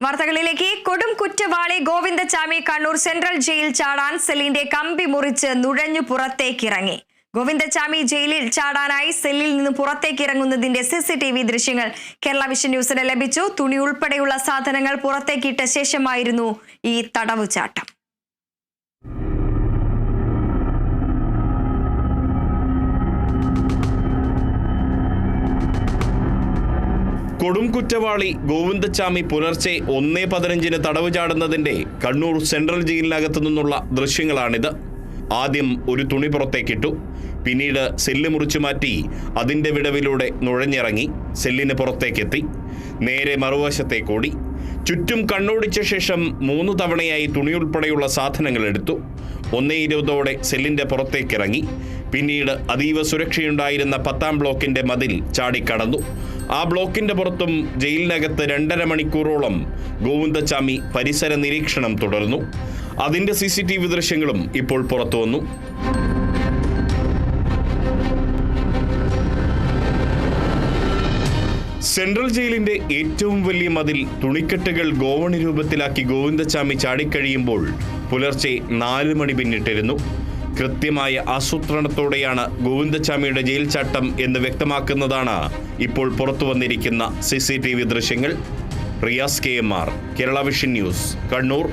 വാർത്തകളിലേക്ക്. കൊടും കുറ്റവാളി ഗോവിന്ദച്ചാമി കണ്ണൂർ സെൻട്രൽ ജയിൽ ചാടാൻ സെല്ലിന്റെ കമ്പി മുറിച്ച് നുഴഞ്ഞു പുറത്തേക്കിറങ്ങി. ഗോവിന്ദച്ചാമി ജയിലിൽ ചാടാനായി സെല്ലിൽ നിന്ന് പുറത്തേക്കിറങ്ങുന്നതിന്റെ CCTV ദൃശ്യങ്ങൾ കേരള വിഷൻ ന്യൂസിന് ലഭിച്ചു. തുണി ഉൾപ്പെടെയുള്ള സാധനങ്ങൾ പുറത്തേക്കിട്ട ശേഷമായിരുന്നു ഈ തടവുചാട്ടം. കൊടും കുറ്റവാളി ഗോവിന്ദച്ചാമി പുലർച്ചെ 1:15 തടവ് ചാടുന്നതിന്റെ കണ്ണൂർ സെൻട്രൽ ജയിലിനകത്തു നിന്നുള്ള ദൃശ്യങ്ങളാണിത്. ആദ്യം ഒരു തുണി പുറത്തേക്കിട്ടു, പിന്നീട് സെല്ല് മുറിച്ചു മാറ്റി അതിൻ്റെ വിടവിലൂടെ നുഴഞ്ഞിറങ്ങി സെല്ലിന് പുറത്തേക്കെത്തി. നേരെ മറുവശത്തേക്കോടി. ചുറ്റും കണ്ണോടിച്ച ശേഷം 3 തവണയായി തുണിയുൾപ്പെടെയുള്ള സാധനങ്ങൾ എടുത്തു. 1:20 സെല്ലിൻ്റെ പുറത്തേക്കിറങ്ങി. പിന്നീട് അതീവ സുരക്ഷയുണ്ടായിരുന്ന 10ാം ബ്ലോക്കിൻ്റെ മതിൽ ചാടിക്കടന്നു. ആ ബ്ലോക്കിൻ്റെ പുറത്തും ജയിലിനകത്ത് 2.5 മണിക്കൂറോളം ഗോവിന്ദച്ചാമി പരിസര നിരീക്ഷണം തുടർന്നു. അതിൻ്റെ CCTV ദൃശ്യങ്ങളും ഇപ്പോൾ പുറത്തു വന്നു. സെൻട്രൽ ജയിലിന്റെ ഏറ്റവും വലിയ മതിൽ തുണിക്കെട്ടുകൾ ഗോവണി രൂപത്തിലാക്കി ഗോവിന്ദച്ചാമി ചാടിക്കഴിയുമ്പോൾ പുലർച്ചെ 4 മണി പിന്നിട്ടിരുന്നു. കൃത്യമായ ആസൂത്രണത്തോടെയാണ് ഗോവിന്ദച്ചാമിയുടെ ജയിൽ ചാട്ടം എന്ന് വ്യക്തമാക്കുന്നതാണ് ഇപ്പോൾ പുറത്തു വന്നിരിക്കുന്ന CCTV ദൃശ്യങ്ങൾ. Riyas KMR, Kerala vision news, Kannur.